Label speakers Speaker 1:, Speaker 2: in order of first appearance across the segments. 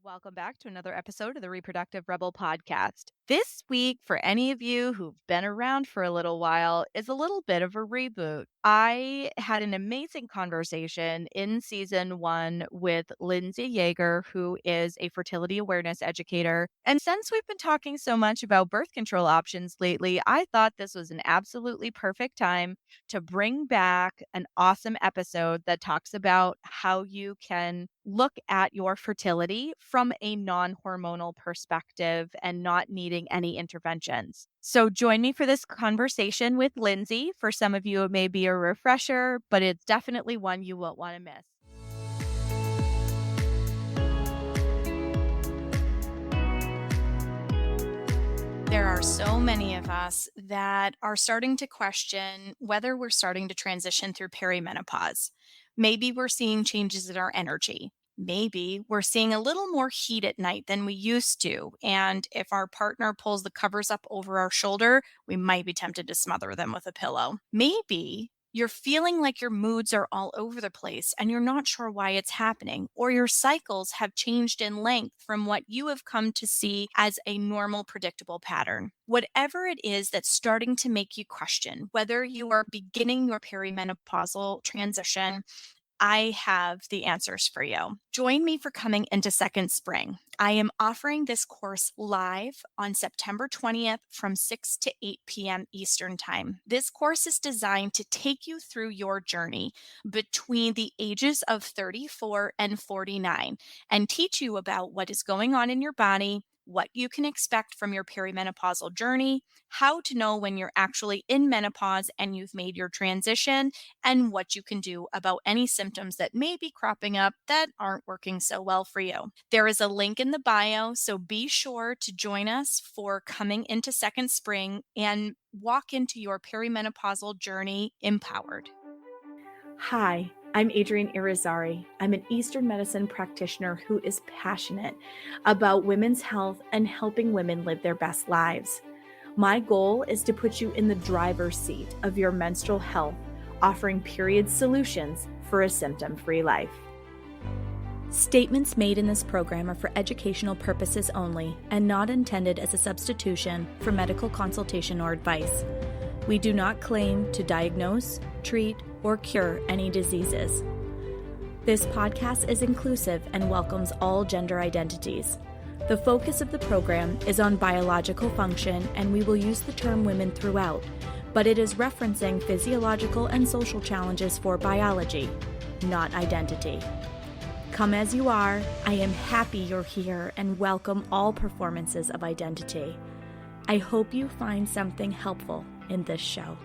Speaker 1: Welcome back to another episode of the Reproductive Rebel podcast. This week, for any of you who've been around for a little while, is a little bit of a reboot. I had an amazing conversation in season 1 with Lindsay Yeager, who is a fertility awareness educator. And since we've been talking so much about birth control options lately, I thought this was an absolutely perfect time to bring back an awesome episode that talks about how you can look at your fertility from a non-hormonal perspective and not needing any interventions. So join me for this conversation with Lindsay. For some of you, it may be a refresher, but it's definitely one you won't want to miss.
Speaker 2: There are so many of us that are starting to question whether we're starting to transition through perimenopause. Maybe we're seeing changes in our energy. Maybe we're seeing a little more heat at night than we used to. And if our partner pulls the covers up over our shoulder, we might be tempted to smother them with a pillow. Maybe you're feeling like your moods are all over the place and you're not sure why it's happening, or your cycles have changed in length from what you have come to see as a normal, predictable pattern. Whatever it is that's starting to make you question whether you are beginning your perimenopausal transition, I have the answers for you. Join me for Coming into Second Spring. I am offering this course live on September 20th from 6 to 8 p.m. Eastern Time. This course is designed to take you through your journey between the ages of 34 and 49 and teach you about what is going on in your body, what you can expect from your perimenopausal journey, how to know when you're actually in menopause and you've made your transition, and what you can do about any symptoms that may be cropping up that aren't working so well for you. There is a link in the bio, so be sure to join us for Coming into Second Spring and walk into your perimenopausal journey empowered.
Speaker 3: Hi, I'm Adrienne Irizarry. I'm an Eastern medicine practitioner who is passionate about women's health and helping women live their best lives. My goal is to put you in the driver's seat of your menstrual health, offering period solutions for a symptom-free life. Statements made in this program are for educational purposes only and not intended as a substitution for medical consultation or advice. We do not claim to diagnose, treat, or cure any diseases. This podcast is inclusive and welcomes all gender identities. The focus of the program is on biological function, and we will use the term women throughout, but it is referencing physiological and social challenges for biology, not identity. Come as you are, I am happy you're here and welcome all performances of identity. I hope you find something helpful in this show.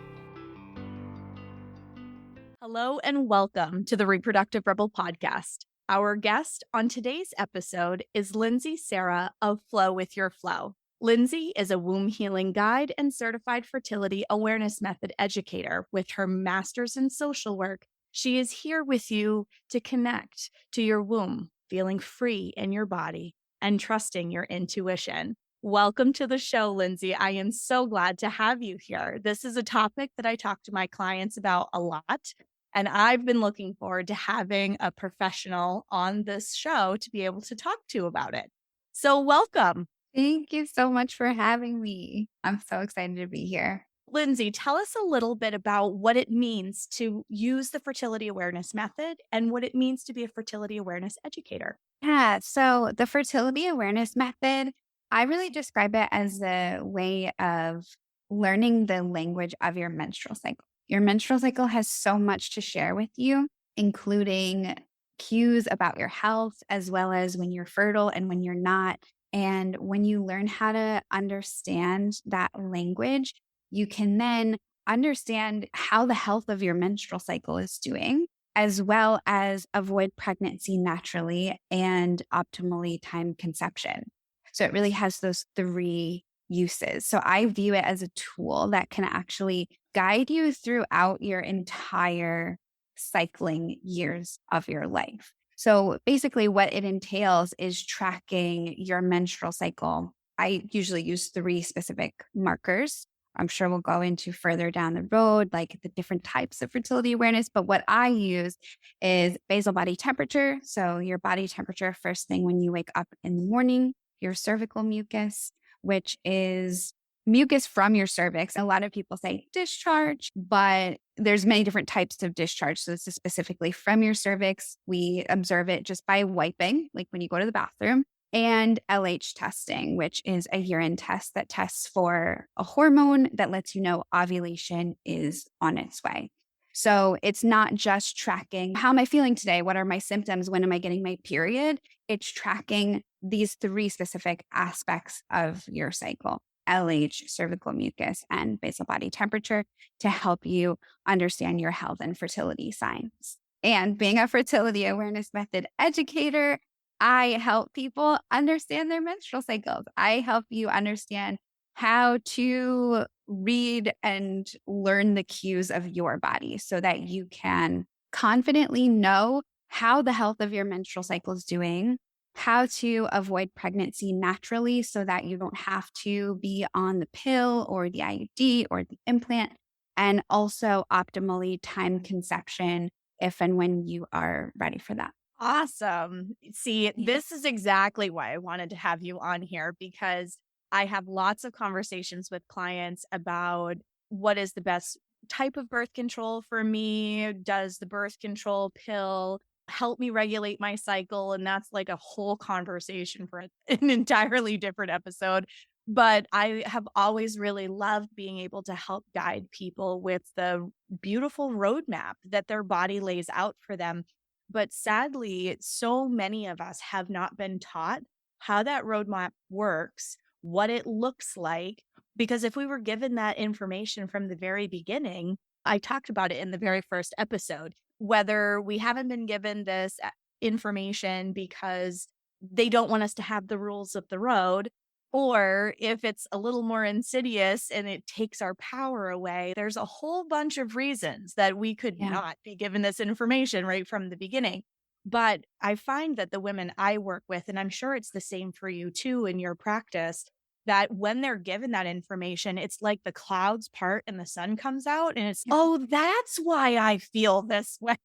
Speaker 1: Hello and welcome to the Reproductive Rebel podcast. Our guest on today's episode is Lindsay Sara of Flow with Your Flow. Lindsay is a womb healing guide and certified fertility awareness method educator. With her master's in social work, she is here with you to connect to your womb, feeling free in your body and trusting your intuition. Welcome to the show, Lindsay. I am so glad to have you here. This is a topic that I talk to my clients about a lot, and I've been looking forward to having a professional on this show to be able to talk to about it. So welcome.
Speaker 4: Thank you so much for having me. I'm so excited to be here.
Speaker 1: Lindsay, tell us a little bit about what it means to use the fertility awareness method and what it means to be a fertility awareness educator.
Speaker 4: Yeah, so the fertility awareness method, I really describe it as a way of learning the language of your menstrual cycle. Your menstrual cycle has so much to share with you, including cues about your health, as well as when you're fertile and when you're not. And when you learn how to understand that language, you can then understand how the health of your menstrual cycle is doing, as well as avoid pregnancy naturally and optimally timed conception. So it really has those three uses. So I view it as a tool that can actually guide you throughout your entire cycling years of your life. So basically what it entails is tracking your menstrual cycle. I usually use 3 specific markers. I'm sure we'll go into further down the road, like the different types of fertility awareness. But what I use is basal body temperature. So your body temperature first thing when you wake up in the morning, your cervical mucus, which is mucus from your cervix. A lot of people say discharge, but there's many different types of discharge. So this is specifically from your cervix. We observe it just by wiping, like when you go to the bathroom, and LH testing, which is a urine test that tests for a hormone that lets you know ovulation is on its way. So it's not just tracking, how am I feeling today? What are my symptoms? When am I getting my period? It's tracking these 3 specific aspects of your cycle: LH, cervical mucus, and basal body temperature, to help you understand your health and fertility signs. And being a fertility awareness method educator, I help people understand their menstrual cycles. I help you understand how to read and learn the cues of your body so that you can confidently know how the health of your menstrual cycle is doing, how to avoid pregnancy naturally so that you don't have to be on the pill or the IUD or the implant, and also optimally time conception if and when you are ready for that.
Speaker 1: Awesome. See, this is exactly why I wanted to have you on here, because I have lots of conversations with clients about what is the best type of birth control for me. Does the birth control pill help me regulate my cycle? And that's like a whole conversation for an entirely different episode. But I have always really loved being able to help guide people with the beautiful roadmap that their body lays out for them. But sadly, so many of us have not been taught how that roadmap works, what it looks like. Because if we were given that information from the very beginning, I talked about it in the very first episode, whether we haven't been given this information because they don't want us to have the rules of the road, or if it's a little more insidious and it takes our power away. There's a whole bunch of reasons that we could
Speaker 4: Yeah.
Speaker 1: not be given this information right from the beginning. But I find that the women I work with, and I'm sure it's the same for you too in your practice, that when they're given that information, it's like the clouds part and the sun comes out, and it's, oh, that's why I feel this way.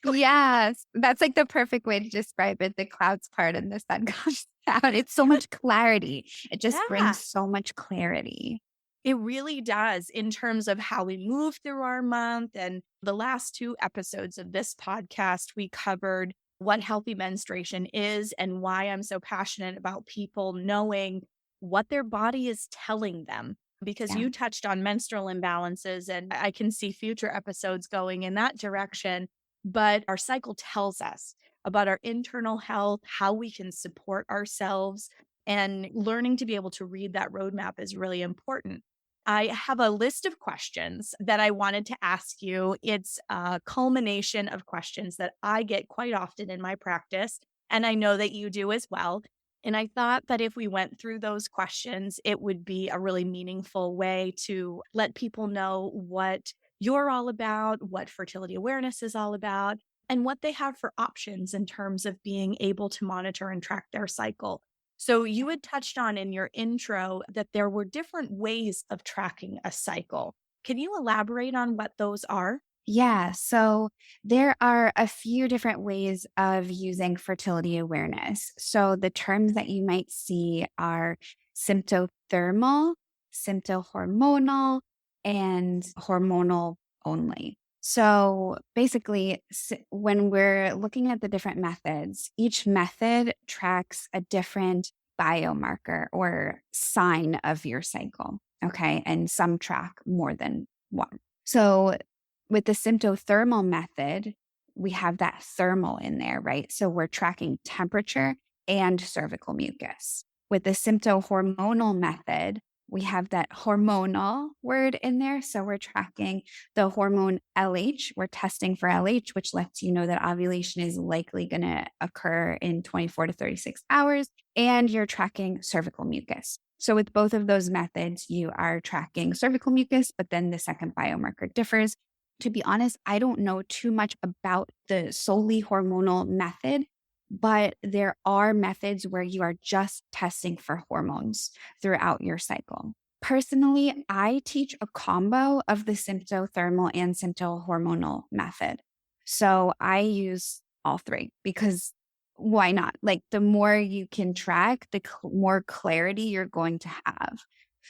Speaker 4: Yes, that's like the perfect way to describe it. The clouds part and the sun comes out. It's so much clarity. It just
Speaker 1: Yeah.
Speaker 4: brings so much clarity.
Speaker 1: It really does, in terms of how we move through our month. And the last 2 episodes of this podcast, we covered what healthy menstruation is and why I'm so passionate about people knowing what their body is telling them. Because
Speaker 4: Yeah.
Speaker 1: you touched on menstrual imbalances, and I can see future episodes going in that direction. But our cycle tells us about our internal health, how we can support ourselves, and learning to be able to read that roadmap is really important. I have a list of questions that I wanted to ask you. It's a culmination of questions that I get quite often in my practice, and I know that you do as well. And I thought that if we went through those questions, it would be a really meaningful way to let people know what you're all about, what fertility awareness is all about, and what they have for options in terms of being able to monitor and track their cycle. So you had touched on in your intro that there were different ways of tracking a cycle. Can you elaborate on what those are?
Speaker 4: Yeah. So there are a few different ways of using fertility awareness. So the terms that you might see are symptothermal, symptohormonal, and hormonal only. So basically, when we're looking at the different methods, each method tracks a different biomarker or sign of your cycle. Okay. And some track more than one. So with the symptothermal method, we have that thermal in there, right? So we're tracking temperature and cervical mucus. With the symptohormonal method, we have that hormonal word in there. So we're tracking the hormone LH. We're testing for LH, which lets you know that ovulation is likely going to occur in 24 to 36 hours. And you're tracking cervical mucus. So with both of those methods, you are tracking cervical mucus, but then the second biomarker differs. To be honest, I don't know too much about the solely hormonal method, but there are methods where you are just testing for hormones throughout your cycle. Personally, I teach a combo of the symptothermal and symptohormonal method. So I use all three because why not? Like the more you can track, the more clarity you're going to have.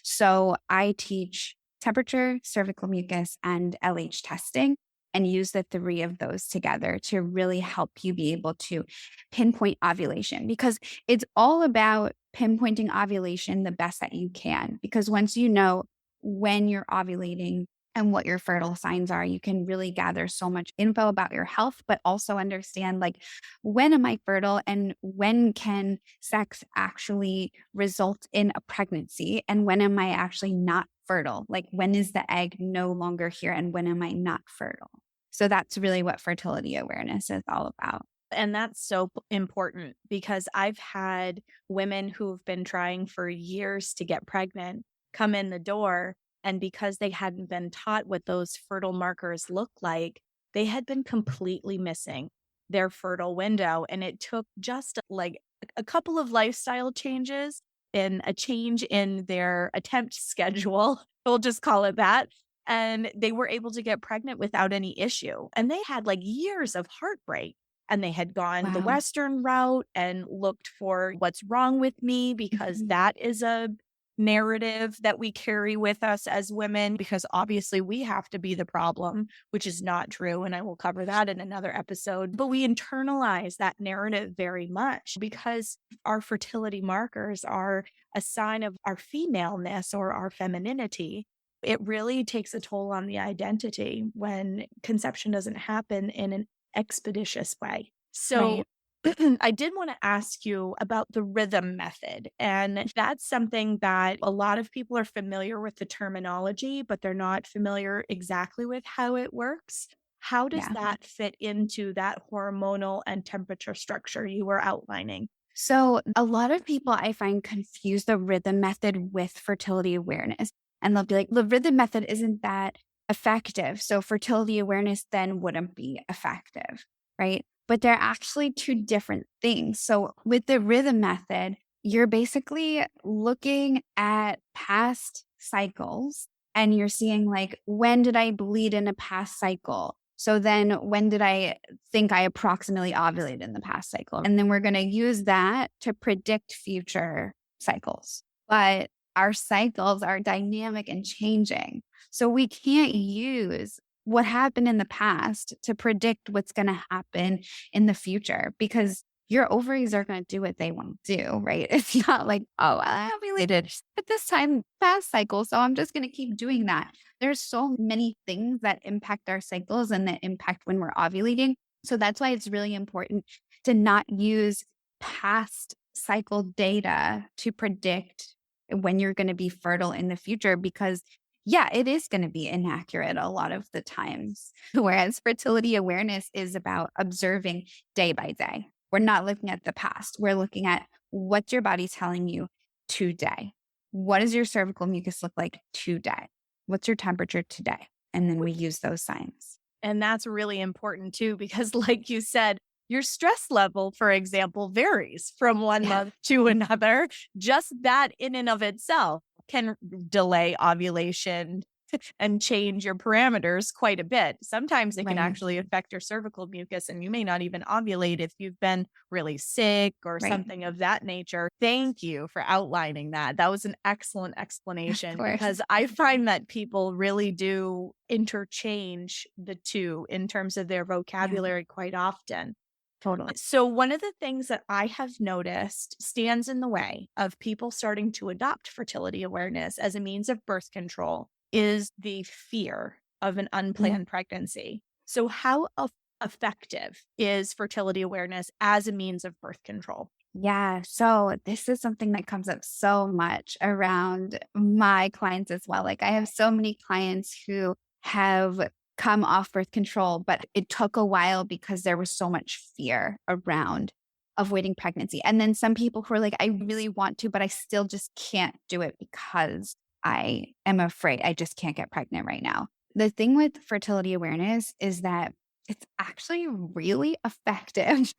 Speaker 4: So I teach temperature, cervical mucus, and LH testing and use the three of those together to really help you be able to pinpoint ovulation because it's all about pinpointing ovulation the best that you can. Because once you know when you're ovulating and what your fertile signs are, you can really gather so much info about your health, but also understand like when am I fertile and when can sex actually result in a pregnancy and when am I actually not fertile? Like when is the egg no longer here and when am I not fertile? So that's really what fertility awareness is all about.
Speaker 2: And that's so important because I've had women who've been trying for years to get pregnant come in the door. And because they hadn't been taught what those fertile markers look like, they had been completely missing their fertile window. And it took just like a couple of lifestyle changes and a change in their attempt schedule. We'll just call it that. And they were able to get pregnant without any issue. And they had like years of heartbreak and they had gone the
Speaker 4: Wow.
Speaker 2: Western route and looked for what's wrong with me because
Speaker 4: Mhm.
Speaker 2: that is a narrative that we carry with us as women because obviously we have to be the problem, which is not true. And I will cover that in another episode. But we internalize that narrative very much because our fertility markers are a sign of our femaleness or our femininity. It really takes a toll on the identity when conception doesn't happen in an expeditious way. So
Speaker 4: Right.
Speaker 2: I did want to ask you about the rhythm method. And that's something that a lot of people are familiar with the terminology, but they're not familiar exactly with how it works. How does
Speaker 4: Yeah.
Speaker 2: that fit into that hormonal and temperature structure you were outlining?
Speaker 4: So a lot of people I find confuse the rhythm method with fertility awareness. And they'll be like, the rhythm method isn't that effective. So fertility awareness then wouldn't be effective, right? But they're actually two different things. So with the rhythm method, you're basically looking at past cycles and you're seeing like, when did I bleed in a past cycle? So then when did I think I approximately ovulated in the past cycle? And then we're going to use that to predict future cycles. But our cycles are dynamic and changing. So we can't use what happened in the past to predict what's going to happen in the future because your ovaries are going to do what they want to do, right? It's not like, oh, I ovulated at this time past cycle. So I'm just going to keep doing that. There's so many things that impact our cycles and that impact when we're ovulating. So that's why it's really important to not use past cycle data to predict when you're going to be fertile in the future because yeah, it is going to be inaccurate a lot of the times. Whereas fertility awareness is about observing day by day. We're not looking at the past. We're looking at what's your body telling you today. What does your cervical mucus look like today? What's your temperature today? And then we use those signs.
Speaker 2: And that's really important too, because like you said, your stress level, for example, varies from one
Speaker 4: Yeah.
Speaker 2: month to another. Just that in and of itself can delay ovulation and change your parameters quite a bit. Sometimes it can
Speaker 4: Right.
Speaker 2: actually affect your cervical mucus, and you may not even ovulate if you've been really sick or
Speaker 4: Right.
Speaker 2: something of that nature. Thank you for outlining that. That was an excellent
Speaker 4: Of
Speaker 2: explanation
Speaker 4: course.
Speaker 2: because I find that people really do interchange the two in terms of their
Speaker 4: Yeah,
Speaker 2: vocabulary quite often.
Speaker 4: totally.
Speaker 2: So, one of the things that I have noticed stands in the way of people starting to adopt fertility awareness as a means of birth control is the fear of an
Speaker 4: Mm.
Speaker 2: unplanned pregnancy. So, how effective is fertility awareness as a means of birth control?
Speaker 4: Yeah. So this is something that comes up so much around my clients as well. Like I have so many clients who have come off birth control, but it took a while because there was so much fear around avoiding pregnancy. And then some people who are like, I really want to, but I still just can't do it because I am afraid I just can't get pregnant right now. The thing with fertility awareness is that it's actually really effective.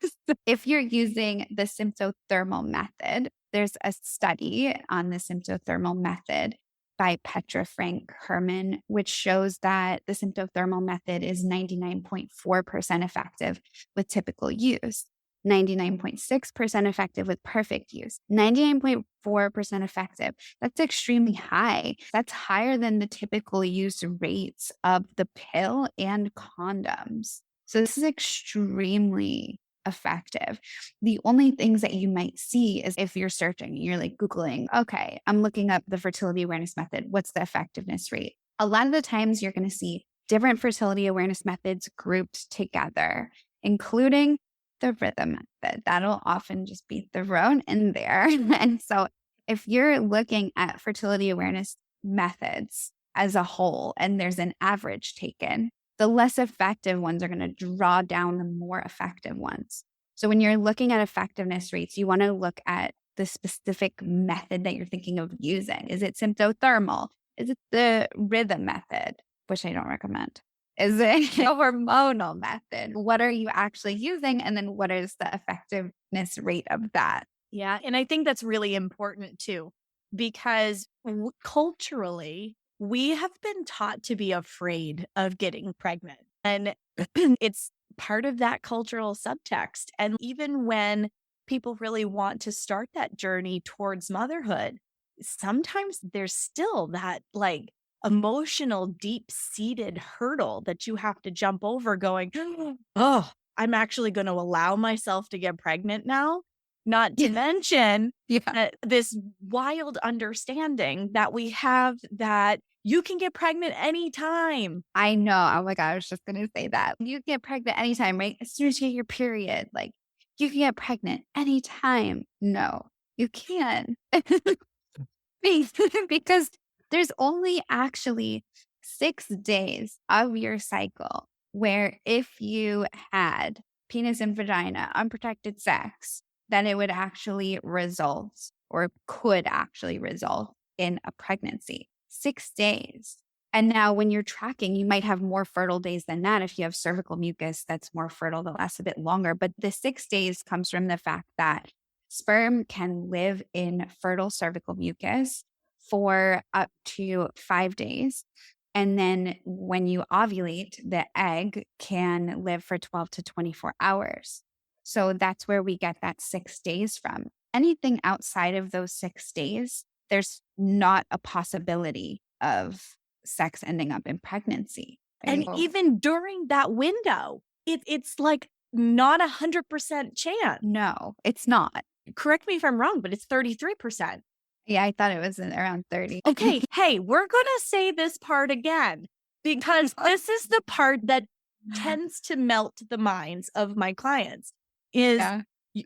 Speaker 4: If you're using the symptothermal method, there's a study on the symptothermal method by Petra Frank Herman, which shows that the symptothermal method is 99.4% effective with typical use, 99.6% effective with perfect use, 99.4% effective. That's extremely high. That's higher than the typical use rates of the pill and condoms. So this is extremely effective. The only things that you might see is if you're searching, you're like Googling, okay, I'm looking up the fertility awareness method. What's the effectiveness rate? A lot of the times you're going to see different fertility awareness methods grouped together, including the rhythm method. That'll often just be thrown in there. And so if you're looking at fertility awareness methods as a whole and there's an average taken, the less effective ones are going to draw down the more effective ones. So when you're looking at effectiveness rates, you want to look at the specific method that you're thinking of using. Is it symptothermal? Is it the rhythm method, which I don't recommend? Is it a hormonal method? What are you actually using? And then what is the effectiveness rate of that?
Speaker 2: Yeah. And I think that's really important too, because culturally, we have been taught to be afraid of getting pregnant. And it's part of that cultural subtext. And even when people really want to start that journey towards motherhood, sometimes there's still that like emotional, deep seated hurdle that you have to jump over going, oh, I'm actually going to allow myself to get pregnant now. Not to mention this wild understanding that we have that you can get pregnant anytime.
Speaker 4: I know. Oh my God, I was just going to say that. You can get pregnant anytime, right? As soon as you get your period, like you can get pregnant anytime. No, you can. Because there's only actually 6 days of your cycle where if you had penis and vagina, unprotected sex, then it would actually result or could actually result in a pregnancy. 6 days. And now when you're tracking, you might have more fertile days than that. If you have cervical mucus that's more fertile, that lasts a bit longer. But the 6 days comes from the fact that sperm can live in fertile cervical mucus for up to 5 days. And then when you ovulate, the egg can live for 12 to 24 hours. So that's where we get that 6 days from. Anything outside of those 6 days, there's not a possibility of sex ending up in pregnancy.
Speaker 2: And even during that window, it's like not 100% chance.
Speaker 4: No, it's not.
Speaker 2: Correct me if I'm wrong, but it's 33%.
Speaker 4: Yeah, I thought it was around 30.
Speaker 2: Okay. Hey, we're going to say this part again because this is the part that tends to melt the minds of my clients is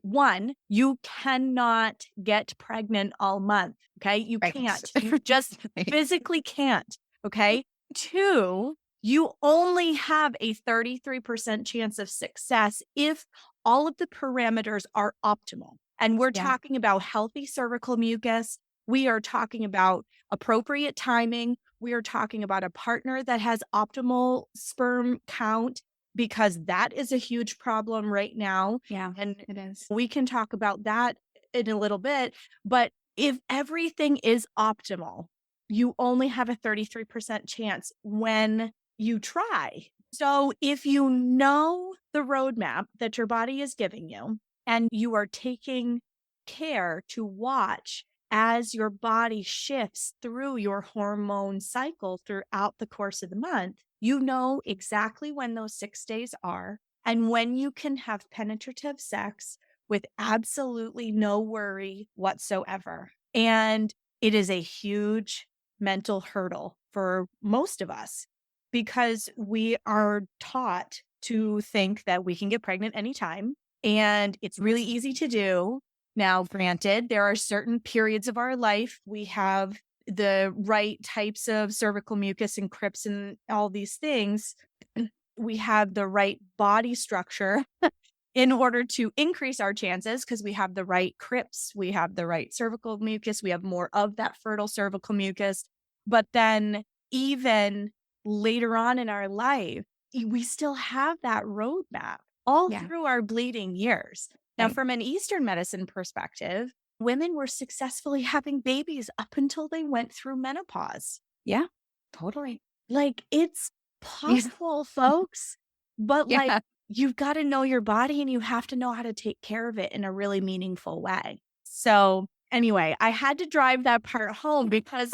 Speaker 2: one, you cannot get pregnant all month. Okay. You can't. You just physically can't. Okay. 2, you only have a 33% chance of success if all of the parameters are optimal. And we're talking about healthy cervical mucus. We are talking about appropriate timing. We are talking about a partner that has optimal sperm count because that is a huge problem right now.
Speaker 4: Yeah,
Speaker 2: and
Speaker 4: it is.
Speaker 2: We can talk about that in a little bit. But if everything is optimal, you only have a 33% chance when you try. So if you know the roadmap that your body is giving you and you are taking care to watch as your body shifts through your hormone cycle throughout the course of the month, you know exactly when those 6 days are and when you can have penetrative sex with absolutely no worry whatsoever. And it is a huge mental hurdle for most of us because we are taught to think that we can get pregnant anytime and it's really easy to do. Now, granted, there are certain periods of our life we have the right types of cervical mucus and crypts and all these things. We have the right body structure in order to increase our chances because we have the right crypts, we have the right cervical mucus, we have more of that fertile cervical mucus. But then even later on in our life, we still have that roadmap all through our bleeding years. Now, from an Eastern medicine perspective,
Speaker 3: women were successfully having babies up until they went through menopause.
Speaker 4: Yeah, totally.
Speaker 3: Like, it's
Speaker 4: Yeah.
Speaker 3: possible, folks, but, like,
Speaker 4: Yeah.
Speaker 3: you've gotta know your body and you have to know how to take care of it in a really meaningful way. So, anyway, I had to drive that part home because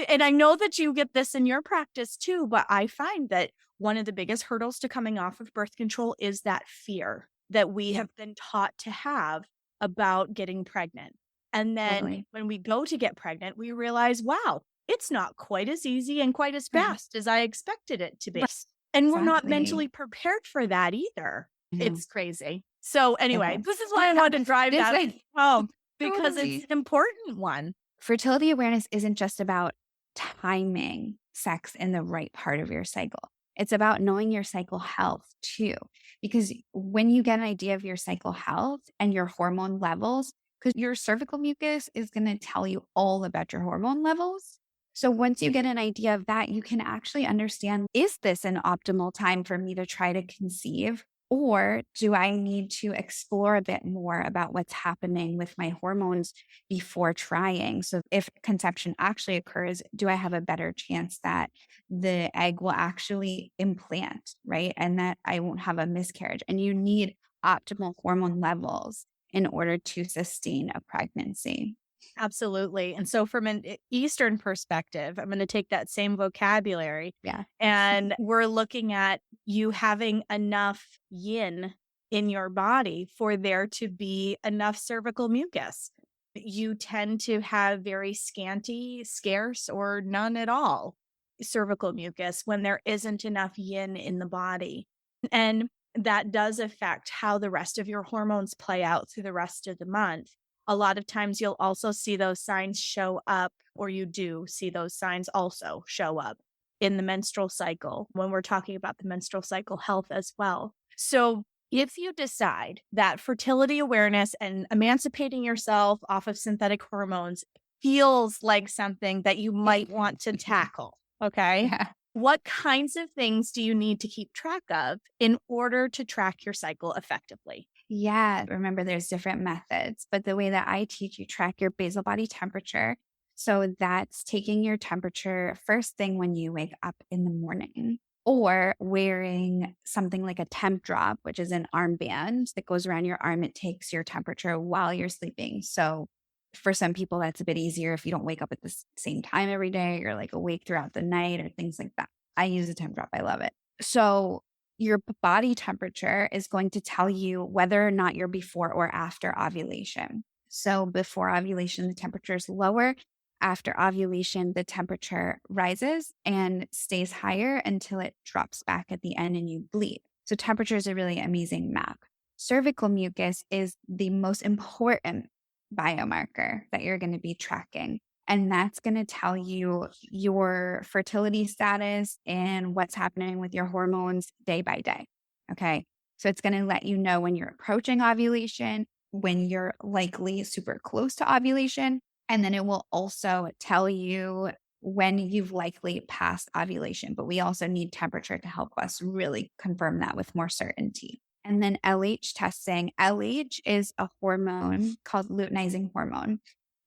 Speaker 3: and I know that you get this in your practice too, but I find that one of the biggest hurdles to coming off of birth control is that fear that we have been taught to have about getting pregnant. And then
Speaker 4: Totally.
Speaker 3: when we go to get pregnant, we realize, wow, it's not quite as easy and quite as
Speaker 4: Right.
Speaker 3: fast as I expected it to be.
Speaker 4: Right.
Speaker 3: And we're not
Speaker 4: Exactly.
Speaker 3: mentally prepared for that either.
Speaker 4: No.
Speaker 3: It's crazy. So anyway,
Speaker 4: Okay.
Speaker 3: this is why I wanted to drive
Speaker 4: This
Speaker 3: that
Speaker 4: is
Speaker 3: home because it's
Speaker 4: totally.
Speaker 3: an important one.
Speaker 4: Fertility awareness isn't just about timing sex in the right part of your cycle. It's about knowing your cycle health too. Because when you get an idea of your cycle health and your hormone levels, because your cervical mucus is going to tell you all about your hormone levels. So once you get an idea of that, you can actually understand, is this an optimal time for me to try to conceive? Or do I need to explore a bit more about what's happening with my hormones before trying? So if conception actually occurs, do I have a better chance that the egg will actually implant, right? And that I won't have a miscarriage. And you need optimal hormone levels in order to sustain a pregnancy.
Speaker 3: Absolutely. And so from an Eastern perspective, I'm going to take that same vocabulary
Speaker 4: Yeah.
Speaker 3: and we're looking at you having enough yin in your body for there to be enough cervical mucus. You tend to have very scanty, scarce, or none at all cervical mucus when there isn't enough yin in the body. And that does affect how the rest of your hormones play out through the rest of the month. A lot of times you'll also see those signs show up, or you do see those signs also show up in the menstrual cycle when we're talking about the menstrual cycle health as well. So, if you decide that fertility awareness and emancipating yourself off of synthetic hormones feels like something that you might want to tackle, okay?
Speaker 4: Yeah.
Speaker 3: What kinds of things do you need to keep track of in order to track your cycle effectively?
Speaker 4: Yeah. Remember, there's different methods, but the way that I teach, you track your basal body temperature. So that's taking your temperature first thing when you wake up in the morning, or wearing something like a temp drop, which is an armband that goes around your arm. It takes your temperature while you're sleeping. So for some people, that's a bit easier if you don't wake up at the same time every day. You're like awake throughout the night or things like that. I use a temp drop. I love it. So your body temperature is going to tell you whether or not you're before or after ovulation. So before ovulation, the temperature is lower. After ovulation, the temperature rises and stays higher until it drops back at the end and you bleed. So temperature is a really amazing map. Cervical mucus is the most important biomarker that you're going to be tracking. And that's going to tell you your fertility status and what's happening with your hormones day by day. Okay. So it's going to let you know when you're approaching ovulation, when you're likely super close to ovulation. And then it will also tell you when you've likely passed ovulation. But we also need temperature to help us really confirm that with more certainty. And then LH testing. LH is a hormone called luteinizing hormone.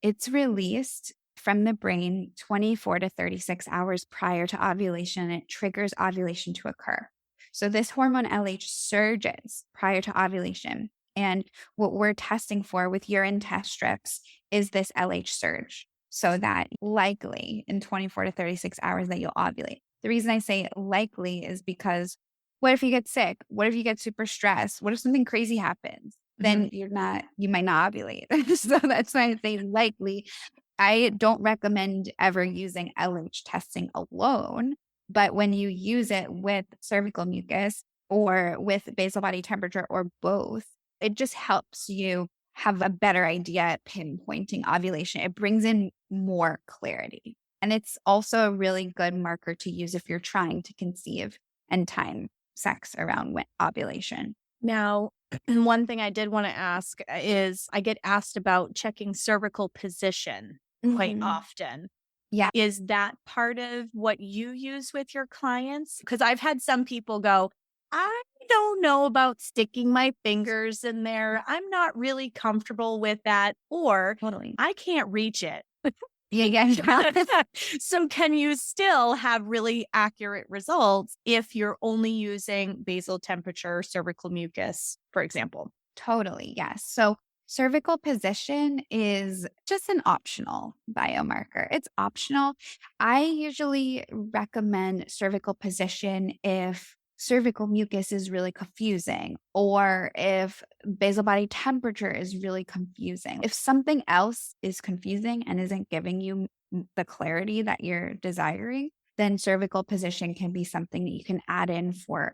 Speaker 4: It's released from the brain 24 to 36 hours prior to ovulation. It triggers ovulation to occur. So this hormone LH surges prior to ovulation. And what we're testing for with urine test strips is this LH surge, so that likely in 24 to 36 hours that you'll ovulate. The reason I say likely is because what if you get sick? What if you get super stressed? What if something crazy happens? Then you might not ovulate. So that's why I say likely. I don't recommend ever using LH testing alone, but when you use it with cervical mucus or with basal body temperature or both, it just helps you have a better idea at pinpointing ovulation. It brings in more clarity. And it's also a really good marker to use if you're trying to conceive and time sex around ovulation.
Speaker 3: Now, one thing I did want to ask is I get asked about checking cervical position quite often.
Speaker 4: Yeah.
Speaker 3: Is that part of what you use with your clients? Because I've had some people go,
Speaker 5: I don't know about sticking my fingers in there. I'm not really comfortable with that, or
Speaker 4: Totally.
Speaker 5: I can't reach it.
Speaker 4: Yeah, yeah.
Speaker 5: So can you still have really accurate results if you're only using basal temperature, cervical mucus, for example?
Speaker 4: Totally, yes. So cervical position is just an optional biomarker. It's optional. I usually recommend cervical position if cervical mucus is really confusing or if basal body temperature is really confusing. If something else is confusing and isn't giving you the clarity that you're desiring, then cervical position can be something that you can add in for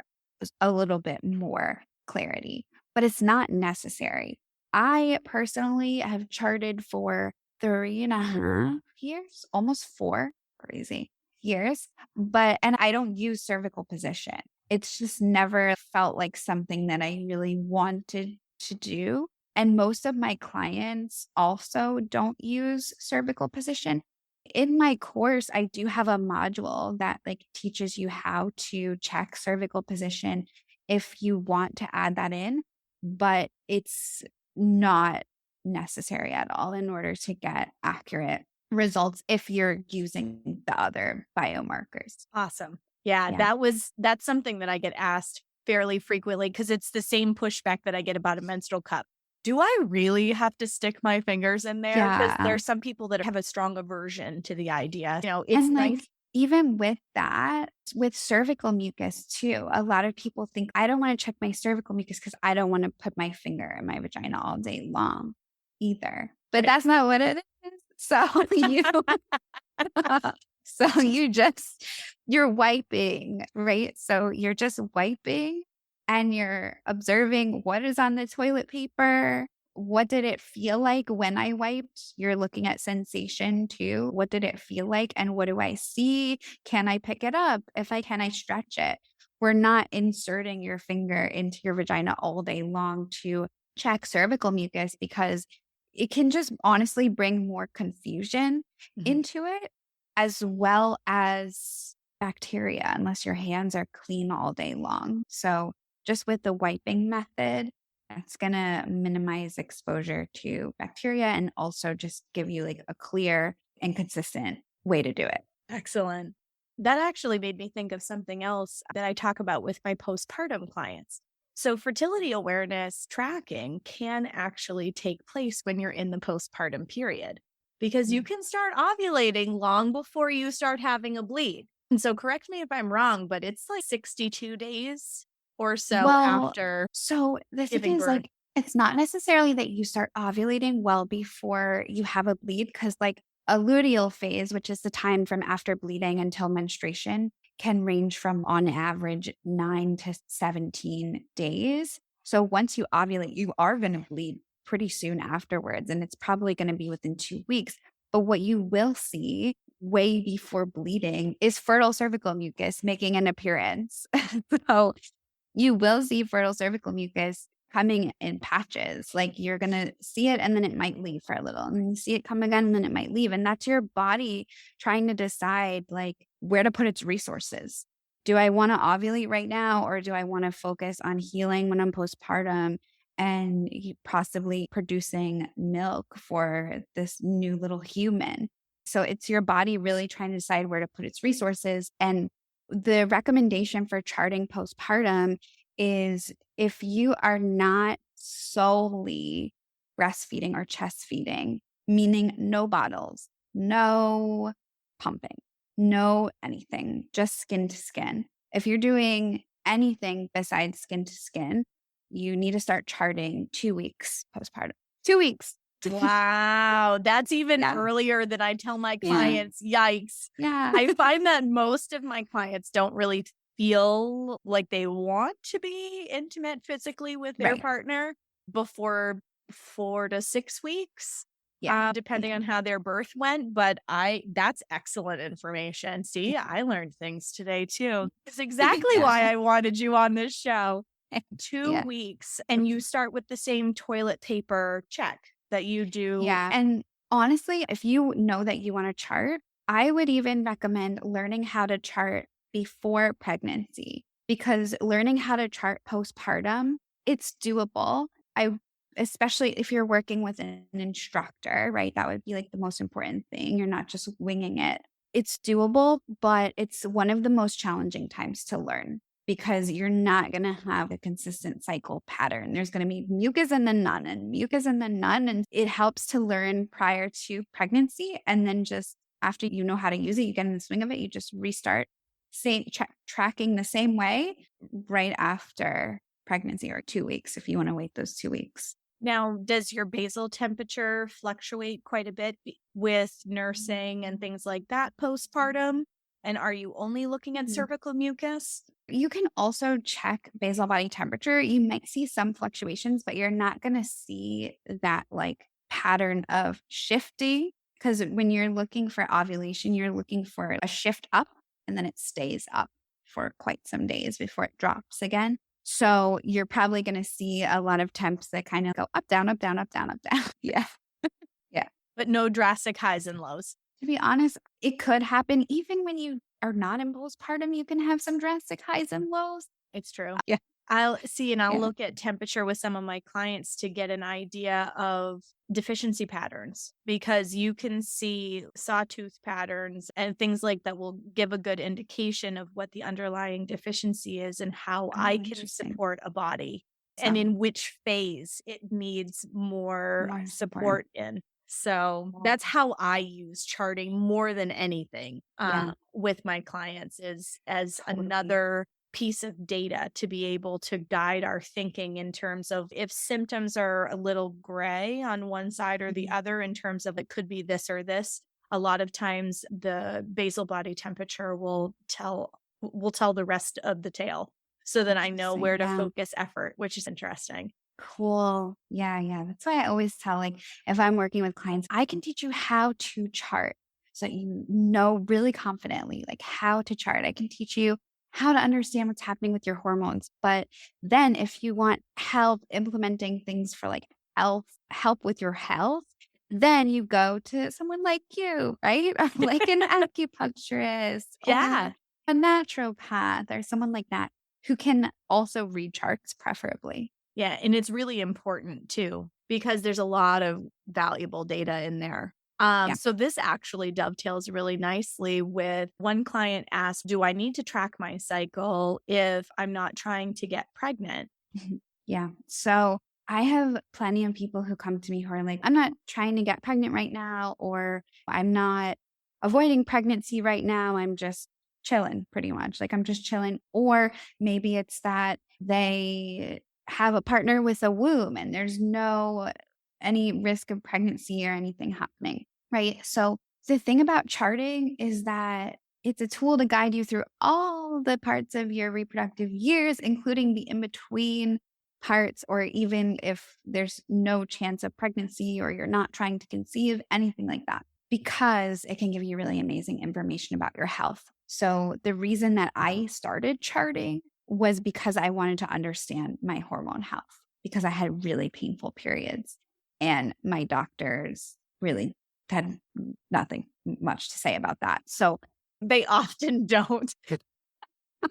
Speaker 4: a little bit more clarity, but it's not necessary. I personally have charted for 3.5 years, almost 4, crazy years, and I don't use cervical position. It's just never felt like something that I really wanted to do. And most of my clients also don't use cervical position. In my course, I do have a module that like teaches you how to check cervical position if you want to add that in, but it's not necessary at all in order to get accurate results if you're using the other biomarkers.
Speaker 5: Awesome. Yeah,
Speaker 4: Yeah.
Speaker 5: that's something that I get asked fairly frequently because it's the same pushback that I get about a menstrual cup. Do I really have to stick my fingers in there? Because
Speaker 4: Yeah.
Speaker 5: there's some people that have a strong aversion to the idea. It's
Speaker 4: And like
Speaker 5: nice.
Speaker 4: even with that, with cervical mucus too, a lot of people think I don't want to check my cervical mucus because I don't want to put my finger in my vagina all day long either. But that's not what it is. So you so you're wiping, right? So you're just wiping and you're observing what is on the toilet paper. What did it feel like when I wiped? You're looking at sensation too. What did it feel like? And what do I see? Can I pick it up? If I can, I stretch it. We're not inserting your finger into your vagina all day long to check cervical mucus because it can just honestly bring more confusion into it as well as bacteria, unless your hands are clean all day long. So, just with the wiping method, that's going to minimize exposure to bacteria and also just give you like a clear and consistent way to do it.
Speaker 5: Excellent. That actually made me think of something else that I talk about with my postpartum clients. So, fertility awareness tracking can actually take place when you're in the postpartum period because you can start ovulating long before you start having a bleed. And so, correct me if I'm wrong, but it's like 62 days or so
Speaker 4: Well,
Speaker 5: after
Speaker 4: so the thing
Speaker 5: giving
Speaker 4: is,
Speaker 5: birth.
Speaker 4: like, it's not necessarily that you start ovulating well before you have a bleed, because, like, a luteal phase, which is the time from after bleeding until menstruation, can range from on average 9 to 17 days. So once you ovulate, you are going to bleed pretty soon afterwards, and it's probably going to be within 2 weeks. But what you will see way before bleeding is fertile cervical mucus making an appearance. So you will see fertile cervical mucus coming in patches. Like you're going to see it and then it might leave for a little. And then you see it come again and then it might leave. And that's your body trying to decide like where to put its resources. Do I want to ovulate right now or do I want to focus on healing when I'm postpartum and possibly producing milk for this new little human? So it's your body really trying to decide where to put its resources. And the recommendation for charting postpartum is if you are not solely breastfeeding or chest feeding, meaning no bottles, no pumping, no anything, just skin to skin. If you're doing anything besides skin to skin, you need to start charting 2 weeks postpartum. 2 weeks.
Speaker 5: Wow, that's even
Speaker 4: Yeah.
Speaker 5: earlier than I tell my
Speaker 4: Yeah.
Speaker 5: clients. Yikes.
Speaker 4: Yeah.
Speaker 5: I find that most of my clients don't really feel like they want to be intimate physically with their
Speaker 4: Right.
Speaker 5: partner before 4 to 6 weeks,
Speaker 4: Yeah.
Speaker 5: depending on how their birth went. But that's excellent information. See, I learned things today too. It's exactly
Speaker 4: Yeah.
Speaker 5: why I wanted you on this show. 2 weeks, and you start with the same toilet paper check that you do.
Speaker 4: Yeah. And honestly, if you know that you want to chart, I would even recommend learning how to chart before pregnancy because learning how to chart postpartum, it's doable. I Especially if you're working with an instructor, right? That would be like the most important thing. You're not just winging it. It's doable, but it's one of the most challenging times to learn because you're not going to have a consistent cycle pattern. There's going to be mucus and then none, and mucus and then none. And it helps to learn prior to pregnancy. And then just after you know how to use it, you get in the swing of it, you just restart tracking the same way right after pregnancy, or 2 weeks if you want to wait those 2 weeks.
Speaker 5: Now, does your basal temperature fluctuate quite a bit with nursing and things like that postpartum? And are you only looking at cervical mucus?
Speaker 4: You can also check basal body temperature. You might see some fluctuations, but you're not going to see that like pattern of shifting, because when you're looking for ovulation, you're looking for a shift up and then it stays up for quite some days before it drops again. So you're probably going to see a lot of temps that kind of go up, down, up, down, up, down, up, down. Yeah. Yeah.
Speaker 5: But no drastic highs and lows.
Speaker 4: To be honest, it could happen even when you are not in postpartum. You can have some drastic highs and lows.
Speaker 5: It's true.
Speaker 4: Yeah.
Speaker 5: I'll
Speaker 4: Yeah.
Speaker 5: look at temperature with some of my clients to get an idea of deficiency patterns, because you can see sawtooth patterns and things like that will give a good indication of what the underlying deficiency is and how I can
Speaker 4: Interesting.
Speaker 5: support a body and in which phase it needs more
Speaker 4: More
Speaker 5: support in. So that's how I use charting more than anything
Speaker 4: Yeah.
Speaker 5: with my clients, is as
Speaker 4: Totally.
Speaker 5: another piece of data to be able to guide our thinking in terms of if symptoms are a little gray on one side or the other in terms of it could be this or this. A lot of times the basal body temperature will tell the rest of the tale, so that I know where to focus effort, which is interesting.
Speaker 4: Cool. Yeah. Yeah. That's why I always tell, like, if I'm working with clients, I can teach you how to chart so that you know really confidently, like, how to chart. I can teach you how to understand what's happening with your hormones. But then if you want help implementing things for like help with your health, then you go to someone like you, right? Like an acupuncturist
Speaker 5: Yeah.
Speaker 4: or a naturopath or someone like that who can also read charts preferably.
Speaker 5: Yeah, and it's really important too, because there's a lot of valuable data in there.
Speaker 4: Yeah.
Speaker 5: So this actually dovetails really nicely with one client asked, do I need to track my cycle if I'm not trying to get pregnant?
Speaker 4: Yeah. So I have plenty of people who come to me who are like, I'm not trying to get pregnant right now, or I'm not avoiding pregnancy right now. I'm just chilling pretty much. Like I'm just chilling. Or maybe it's that they have a partner with a womb and there's no any risk of pregnancy or anything happening. Right. So the thing about charting is that it's a tool to guide you through all the parts of your reproductive years, including the in between parts, or even if there's no chance of pregnancy or you're not trying to conceive, anything like that, because it can give you really amazing information about your health. So the reason that I started charting was because I wanted to understand my hormone health, because I had really painful periods and my doctors really had nothing much to say about that. So
Speaker 5: They often don't.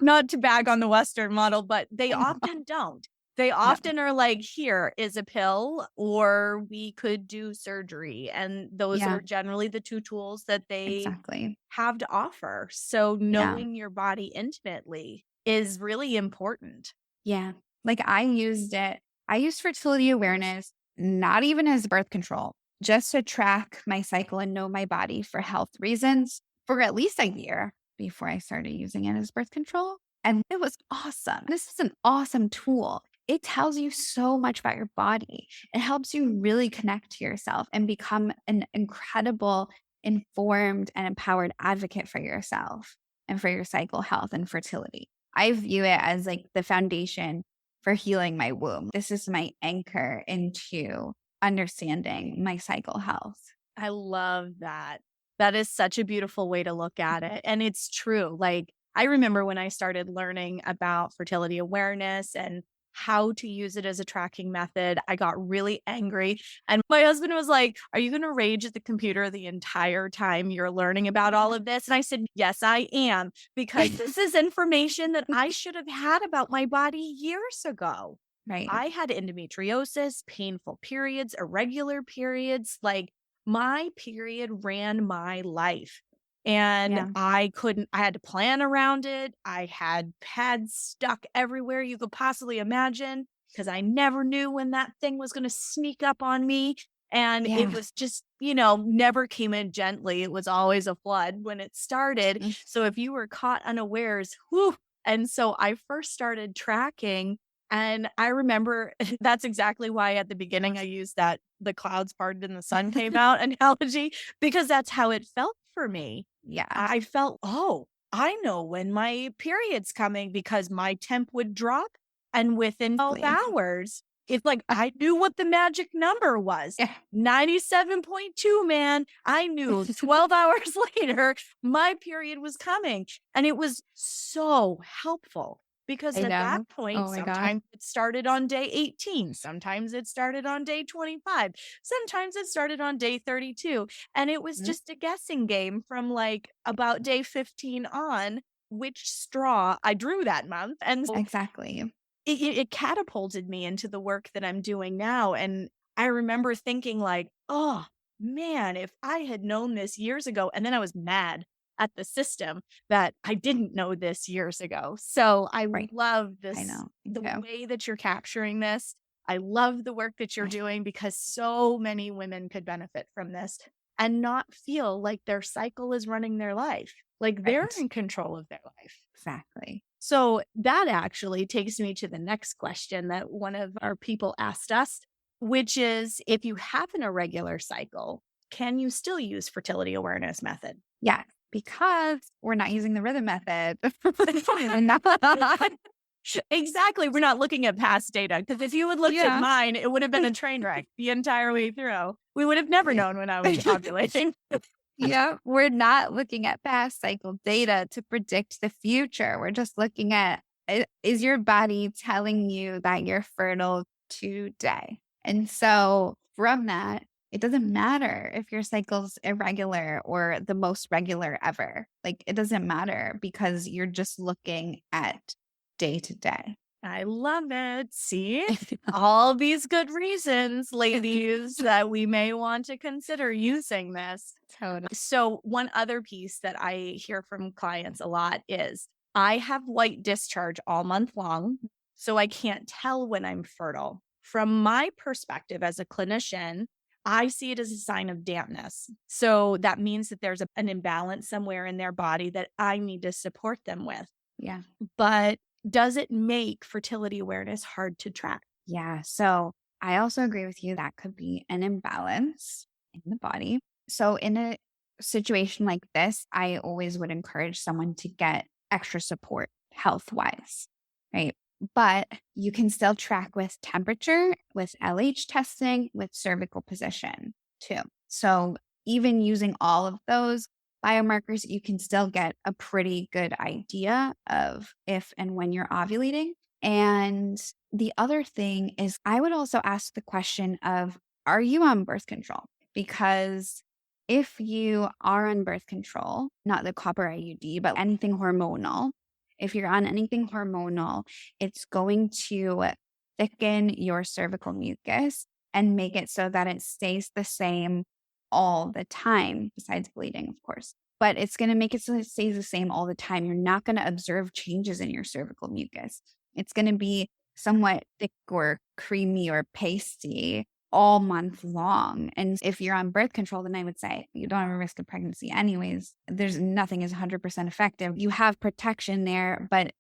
Speaker 5: Not to bag on the Western model, but they often don't. They often are like, here is a pill, or we could do surgery. And those
Speaker 4: Yeah.
Speaker 5: are generally the two tools that they
Speaker 4: Exactly.
Speaker 5: have to offer. So knowing your body intimately is really important.
Speaker 4: Yeah. Like I used it. I used fertility awareness, not even as birth control, just to track my cycle and know my body for health reasons for at least a year before I started using it as birth control. And it was awesome. This is an awesome tool. It tells you so much about your body. It helps you really connect to yourself and become an incredible, informed, and empowered advocate for yourself and for your cycle health and fertility. I view it as like the foundation for healing my womb. This is my anchor into understanding my cycle health.
Speaker 5: I love that. That is such a beautiful way to look at it. And it's true. Like, I remember when I started learning about fertility awareness and how to use it as a tracking method. I got really angry. And my husband was like, "Are you going to rage at the computer the entire time you're learning about all of this?" And I said, "Yes, I am, because this is information that I should have had about my body years ago."
Speaker 4: Right.
Speaker 5: I had endometriosis, painful periods, irregular periods. Like, my period ran my life.
Speaker 4: Yeah.
Speaker 5: And I had to plan around it. I had pads stuck everywhere you could possibly imagine because I never knew when that thing was going to sneak up on me. And it
Speaker 4: Yeah.
Speaker 5: was just, never came in gently. It was always a flood when it started.
Speaker 4: Mm.
Speaker 5: So if you were caught unawares, whew. And so I first started tracking. And I remember that's exactly why at the beginning I used that the clouds parted and the sun came out analogy, because that's how it felt for me.
Speaker 4: Yeah.
Speaker 5: I felt, oh, I know when my period's coming because my temp would drop. And within 12
Speaker 4: Exactly.
Speaker 5: hours, it's like I knew what the magic number was.
Speaker 4: Yeah.
Speaker 5: 97.2, man. I knew 12 hours later, my period was coming. And it was so helpful because
Speaker 4: I
Speaker 5: at that
Speaker 4: know.
Speaker 5: point,
Speaker 4: Oh my God.
Speaker 5: sometimes it started on day 18, sometimes it started on day 25, sometimes it started on day 32. And it was
Speaker 4: Mhm.
Speaker 5: just a guessing game from like about day 15 on which straw I drew that month. And so
Speaker 4: Exactly.
Speaker 5: it catapulted me into the work that I'm doing now. And I remember thinking like, oh man, if I had known this years ago, and then I was mad at the system that I didn't know this years ago. So I
Speaker 4: Right.
Speaker 5: love
Speaker 4: I
Speaker 5: this,
Speaker 4: know. Me
Speaker 5: the
Speaker 4: too.
Speaker 5: way that you're capturing this. I love the work that you're doing because so many women could benefit from this and not feel like their cycle is running their life, like they're
Speaker 4: Right.
Speaker 5: in control of their life.
Speaker 4: Exactly.
Speaker 5: So that actually takes me to the next question that one of our people asked us, which is, if you have an irregular cycle, can you still use fertility awareness method?
Speaker 4: Yeah. Because we're not using the rhythm method. And not-
Speaker 5: Exactly. We're not looking at past data, because if you had looked at
Speaker 4: yeah.
Speaker 5: mine, it would have been a train wreck the entire way through. We would have never known when I was ovulating.
Speaker 4: Yeah, we're not looking at past cycle data to predict the future. We're just looking at is your body telling you that you're fertile today? And so from that, it doesn't matter if your cycle's irregular or the most regular ever. Like it doesn't matter because you're just looking at day to day.
Speaker 5: I love it. See, all these good reasons, ladies, that we may want to consider using this.
Speaker 4: Totally.
Speaker 5: So, one other piece that I hear from clients a lot is, I have white discharge all month long, so I can't tell when I'm fertile. From my perspective as a clinician, I see it as a sign of dampness. So, that means that there's an imbalance somewhere in their body that I need to support them with.
Speaker 4: Yeah.
Speaker 5: But does it make fertility awareness hard to track?
Speaker 4: Yeah. So I also agree with you that could be an imbalance in the body. So in a situation like this, I always would encourage someone to get extra support health wise, right? But you can still track with temperature, with LH testing, with cervical position too. So even using all of those biomarkers, you can still get a pretty good idea of if and when you're ovulating. And the other thing is, I would also ask the question of, are you on birth control? Because if you are on birth control, not the copper IUD, but anything hormonal, if you're on anything hormonal, it's going to thicken your cervical mucus and make it so that it stays the same all the time, besides bleeding, of course. But it's going to make it so it stays the same all the time. You're not going to observe changes in your cervical mucus. It's going to be somewhat thick or creamy or pasty all month long. And if you're on birth control, then I would say you don't have a risk of pregnancy anyways. There's nothing is 100% effective. You have protection there, but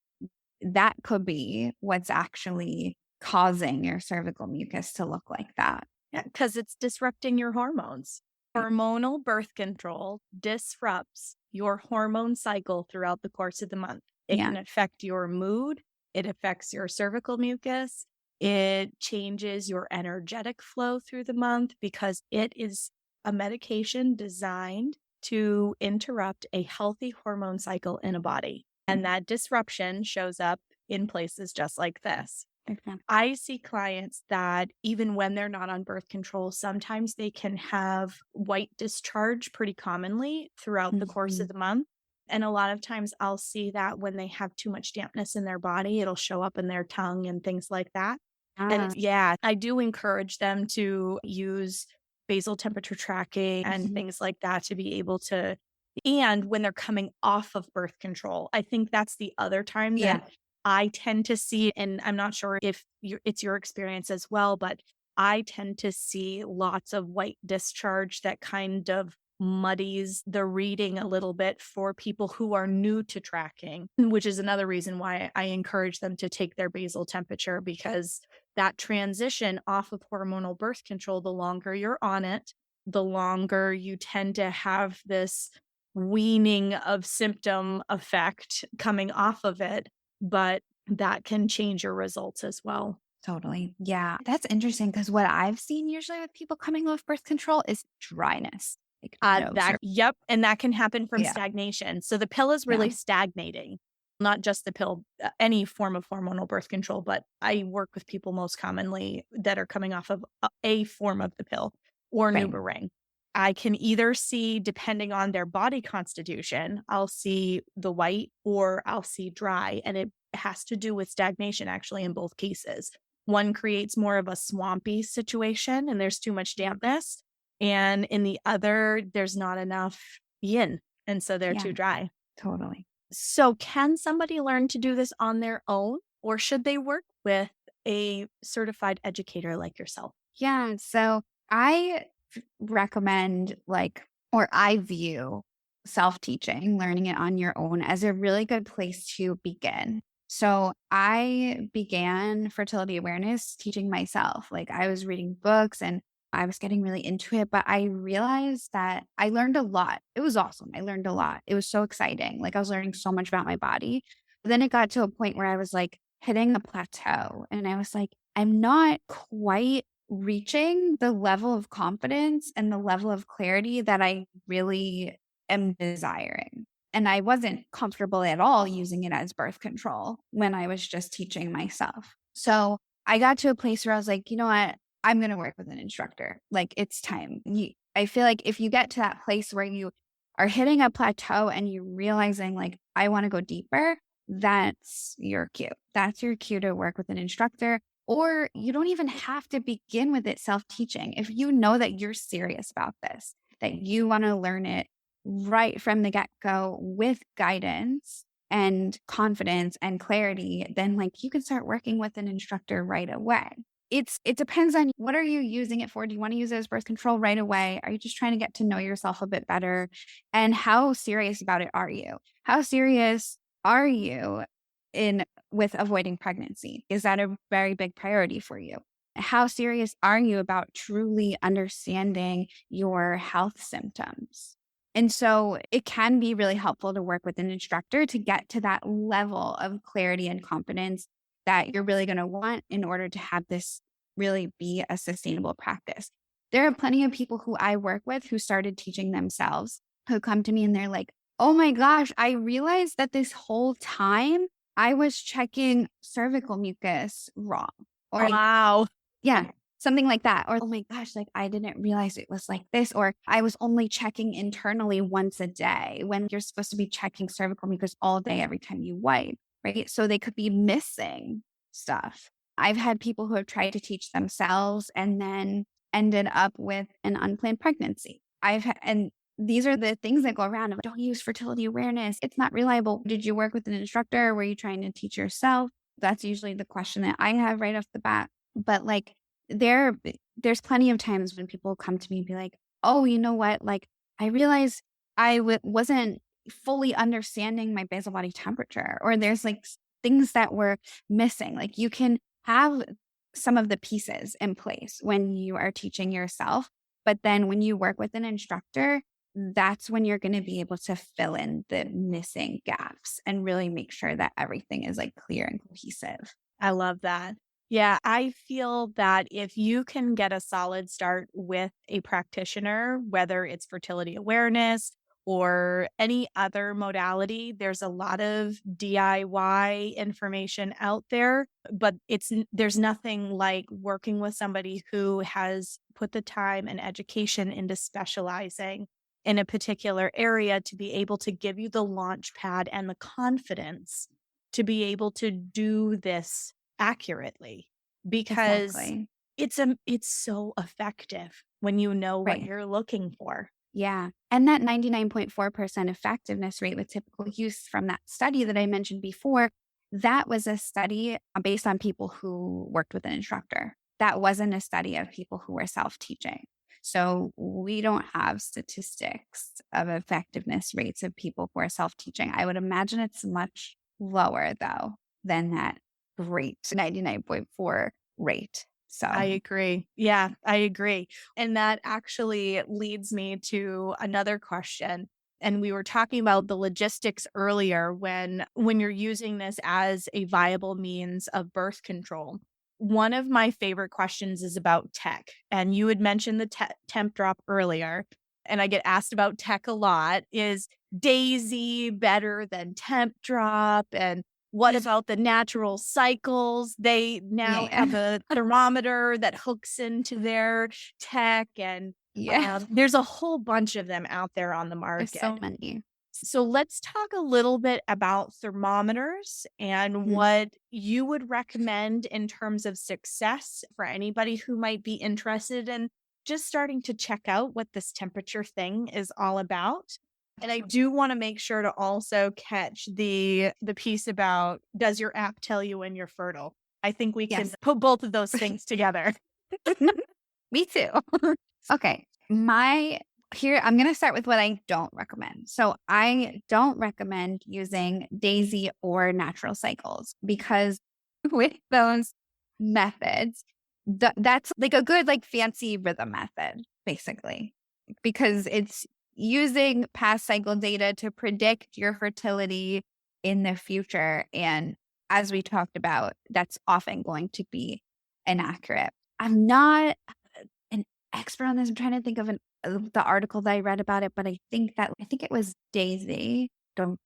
Speaker 4: that could be what's actually causing your cervical mucus to look like that.
Speaker 5: Yeah, because it's disrupting your hormones. Hormonal birth control disrupts your hormone cycle throughout the course of the month. It
Speaker 4: Yeah.
Speaker 5: can affect your mood. It affects your cervical mucus. It changes your energetic flow through the month because it is a medication designed to interrupt a healthy hormone cycle in a body. And that disruption shows up in places just like this.
Speaker 4: Okay.
Speaker 5: I see clients that even when they're not on birth control, sometimes they can have white discharge pretty commonly throughout the course
Speaker 4: Mhm.
Speaker 5: of the month. And a lot of times I'll see that when they have too much dampness in their body, it'll show up in their tongue and things like that. And
Speaker 4: Ah.
Speaker 5: yeah, I do encourage them to use basal temperature tracking and
Speaker 4: Mhm.
Speaker 5: things like that to be able to. And when they're coming off of birth control, I think that's the other time
Speaker 4: Yeah,
Speaker 5: that I tend to see, and I'm not sure if it's your experience as well, but I tend to see lots of white discharge that kind of muddies the reading a little bit for people who are new to tracking, which is another reason why I encourage them to take their basal temperature, because that transition off of hormonal birth control, the longer you're on it, the longer you tend to have this weaning of symptom effect coming off of it, but that can change your results as well.
Speaker 4: totally. Yeah. That's interesting because what I've seen usually with people coming off birth control is dryness, like nose
Speaker 5: That
Speaker 4: or
Speaker 5: yep, and that can happen from
Speaker 4: yeah,
Speaker 5: stagnation. So the pill is
Speaker 4: yeah,
Speaker 5: really stagnating, not just the pill, any form of hormonal birth control, but I work with people most commonly that are coming off of a form of the pill or
Speaker 4: right.
Speaker 5: NuvaRing. I can either see, depending on their body constitution, I'll see the white or I'll see dry, and it has to do with stagnation actually in both cases. One creates more of a swampy situation and there's too much dampness, and in the other, there's not enough yin, and so they're
Speaker 4: Yeah,
Speaker 5: too dry.
Speaker 4: totally.
Speaker 5: So can somebody learn to do this on their own, or should they work with a certified educator like yourself?
Speaker 4: Yeah. So I recommend or I view self teaching, learning it on your own as a really good place to begin. So I began fertility awareness teaching myself. Like I was reading books and I was getting really into it, but I realized that I learned a lot. It was awesome. I learned a lot. It was so exciting. Like I was learning so much about my body. But then it got to a point where I was like hitting a plateau and I was like, I'm not quite reaching the level of confidence and the level of clarity that I really am desiring. And I wasn't comfortable at all using it as birth control when I was just teaching myself. So I got to a place where I was like, you know what? I'm going to work with an instructor. Like it's time. I feel like if you get to that place where you are hitting a plateau and you're realizing, like, I want to go deeper, that's your cue. That's your cue to work with an instructor. Or you don't even have to begin with it self teaching. If you know that you're serious about this, that you want to learn it right from the get go with guidance and confidence and clarity, then like you can start working with an instructor right away. It depends on what are you using it for? Do you want to use it as birth control right away? Are you just trying to get to know yourself a bit better? And how serious about it are you? How serious are you in with avoiding pregnancy? Is that a very big priority for you? How serious are you about truly understanding your health symptoms? And so it can be really helpful to work with an instructor to get to that level of clarity and confidence that you're really going to want in order to have this really be a sustainable practice. There are plenty of people who I work with who started teaching themselves, who come to me and they're like, oh my gosh, I realized that this whole time I was checking cervical mucus wrong. Or
Speaker 5: Wow.
Speaker 4: yeah, something like that. Or, oh my gosh, like I didn't realize it was like this. Or I was only checking internally once a day when you're supposed to be checking cervical mucus all day every time you wipe, right? So they could be missing stuff. I've had people who have tried to teach themselves and then ended up with an unplanned pregnancy. And these are the things that go around of don't use fertility awareness. It's not reliable. Did you work with an instructor? Were you trying to teach yourself? That's usually the question that I have right off the bat. But like there's plenty of times when people come to me and be like, "Oh, you know what? Like I realized wasn't fully understanding my basal body temperature or there's like things that were missing." Like you can have some of the pieces in place when you are teaching yourself, but then when you work with an instructor, that's when you're going to be able to fill in the missing gaps and really make sure that everything is like clear and cohesive.
Speaker 5: I love that. Yeah, I feel that if you can get a solid start with a practitioner, whether it's fertility awareness or any other modality. There's a lot of DIY information out there, but there's nothing like working with somebody who has put the time and education into specializing in a particular area to be able to give you the launch pad and the confidence to be able to do this accurately, because
Speaker 4: Exactly.
Speaker 5: it's so effective when you know what
Speaker 4: Right.
Speaker 5: you're looking for.
Speaker 4: Yeah. And that 99.4% effectiveness rate with typical use from that study that I mentioned before, that was a study based on people who worked with an instructor. That wasn't a study of people who were self teaching. So we don't have statistics of effectiveness rates of people who are self teaching. I would imagine it's much lower, though, than that great 99.4 rate.
Speaker 5: I
Speaker 4: So,
Speaker 5: agree. Yeah, I agree. And that actually leads me to another question. And we were talking about the logistics earlier when you're using this as a viable means of birth control. One of my favorite questions is about tech. And you had mentioned the temp drop earlier, and I get asked about tech a lot. Is Daisy better than temp drop? And what about the natural cycles? They now
Speaker 4: yeah.
Speaker 5: have a thermometer that hooks into their tech, and
Speaker 4: Yeah.
Speaker 5: there's a whole bunch of them out there on the
Speaker 4: There's so
Speaker 5: market.
Speaker 4: many.
Speaker 5: So let's talk a little bit about thermometers and
Speaker 4: Mhm.
Speaker 5: what you would recommend in terms of success for anybody who might be interested in just starting to check out what this temperature thing is all about. And I do want to make sure to also catch the piece about, does your app tell you when you're fertile? I think we can
Speaker 4: Yes.
Speaker 5: put both of those things together.
Speaker 4: Me too. Okay. I'm going to start with what I don't recommend. So I don't recommend using Daisy or natural cycles because with those methods, that's like a good, like fancy rhythm method, basically, because it's using past cycle data to predict your fertility in the future. And as we talked about, that's often going to be inaccurate. I'm not an expert on this. I'm trying to think of the article that I read about it, but I think it was Daisy. Don't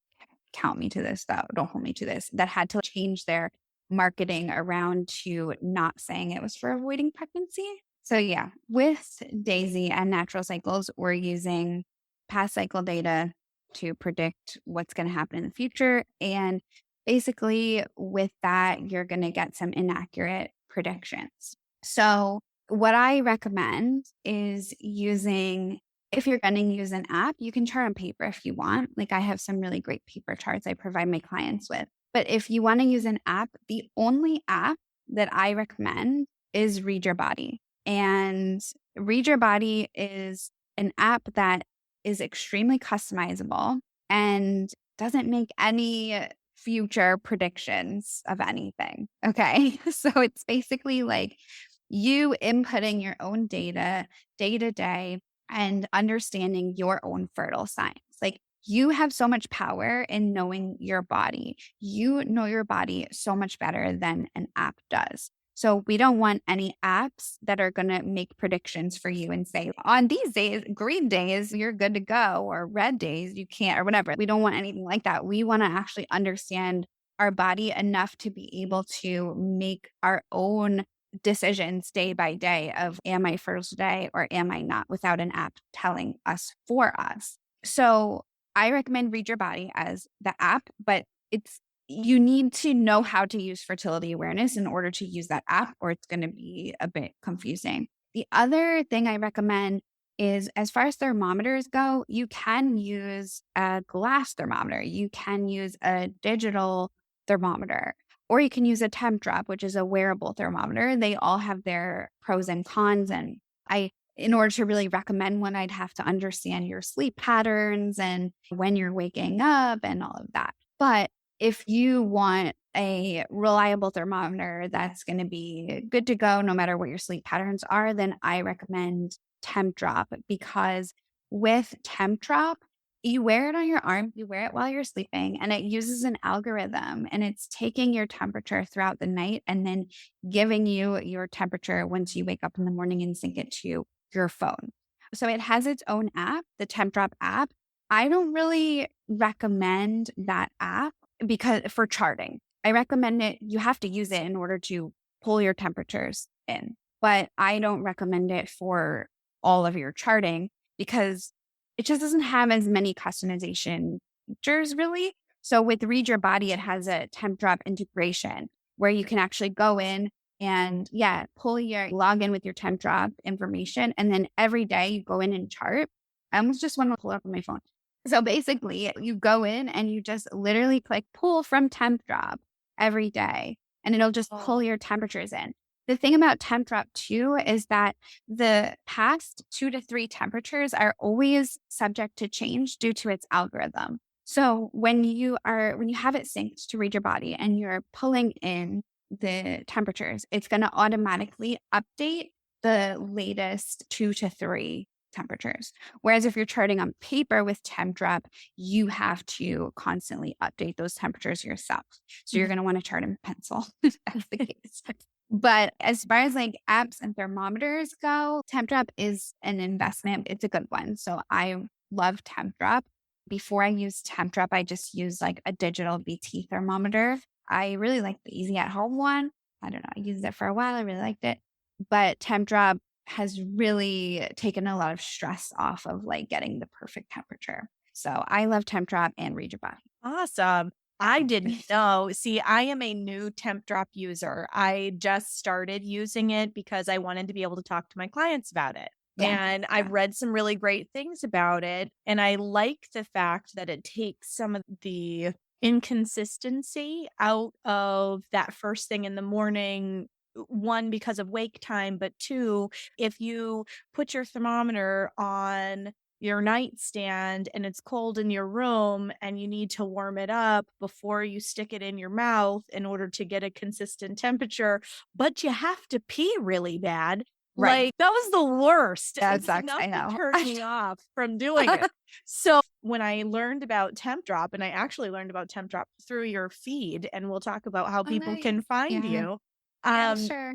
Speaker 4: count me to this, though. Don't hold me to this. That had to change their marketing around to not saying it was for avoiding pregnancy. So yeah, with Daisy and natural cycles, we're using past cycle data to predict what's going to happen in the future. And basically with that, you're going to get some inaccurate predictions. So what I recommend is if you're going to use an app, you can chart on paper if you want. Like I have some really great paper charts I provide my clients with. But if you want to use an app, the only app that I recommend is Read Your Body. And Read Your Body is an app that is extremely customizable and doesn't make any future predictions of anything. Okay. So it's basically like you inputting your own data day to day and understanding your own fertile signs. Like you have so much power in knowing your body. You know your body so much better than an app does. So we don't want any apps that are going to make predictions for you and say, on these days, green days, you're good to go, or red days, you can't, or whatever. We don't want anything like that. We want to actually understand our body enough to be able to make our own decisions day by day of, am I fertile today or am I not, without an app telling us for us. So I recommend Read Your Body as the app, but you need to know how to use fertility awareness in order to use that app, or it's going to be a bit confusing. The other thing I recommend is, as far as thermometers go, you can use a glass thermometer. You can use a digital thermometer, or you can use a temp drop, which is a wearable thermometer. They all have their pros and cons. And in order to really recommend one, I'd have to understand your sleep patterns and when you're waking up and all of that. But if you want a reliable thermometer that's going to be good to go no matter what your sleep patterns are, then I recommend Temp Drop, because with Temp Drop, you wear it on your arm, you wear it while you're sleeping, and it uses an algorithm and it's taking your temperature throughout the night and then giving you your temperature once you wake up in the morning and sync it to your phone. So it has its own app, the Temp Drop app, I don't really recommend that app because for charting. I recommend it. You have to use it in order to pull your temperatures in, but I don't recommend it for all of your charting because it just doesn't have as many customization features really. So with Read Your Body, it has a temp drop integration where you can actually go in and log in with your temp drop information. And then every day you go in and chart. I almost just want to pull it up on my phone. So basically, you go in and you just literally click pull from temp drop every day, and it'll just pull your temperatures in. The thing about temp drop too is that the past 2 to 3 temperatures are always subject to change due to its algorithm. So when you have it synced to Read Your Body and you're pulling in the temperatures, it's going to automatically update the latest 2 to 3 temperatures. Whereas if you're charting on paper with temp drop, you have to constantly update those temperatures yourself. So you're going to want to chart in pencil if that's the case. But as far as like apps and thermometers go, temp drop is an investment. It's a good one. So I love temp drop. Before I used temp drop, I just used like a digital BT thermometer. I really like the easy at home one. I don't know. I used it for a while. I really liked it. But temp drop has really taken a lot of stress off of like getting the perfect temperature. So I love temp drop and Read Your Body.
Speaker 5: Awesome. I didn't know. See, I am a new temp drop user. I just started using it because I wanted to be able to talk to my clients about it. And I've read some really great things about it. And I like the fact that it takes some of the inconsistency out of that first thing in the morning. One, because of wake time, but two, if you put your thermometer on your nightstand and it's cold in your room and you need to warm it up before you stick it in your mouth in order to get a consistent temperature, but you have to pee really bad.
Speaker 4: Right.
Speaker 5: Like, that was the worst.
Speaker 4: That
Speaker 5: It's
Speaker 4: sucks.
Speaker 5: enough
Speaker 4: I
Speaker 5: to
Speaker 4: know.
Speaker 5: turn me off from doing it. So when I learned about temp drop, and I actually learned about temp drop through your feed, and we'll talk about how people can
Speaker 4: Nice.
Speaker 5: find
Speaker 4: Yeah.
Speaker 5: you.
Speaker 4: Yeah, sure.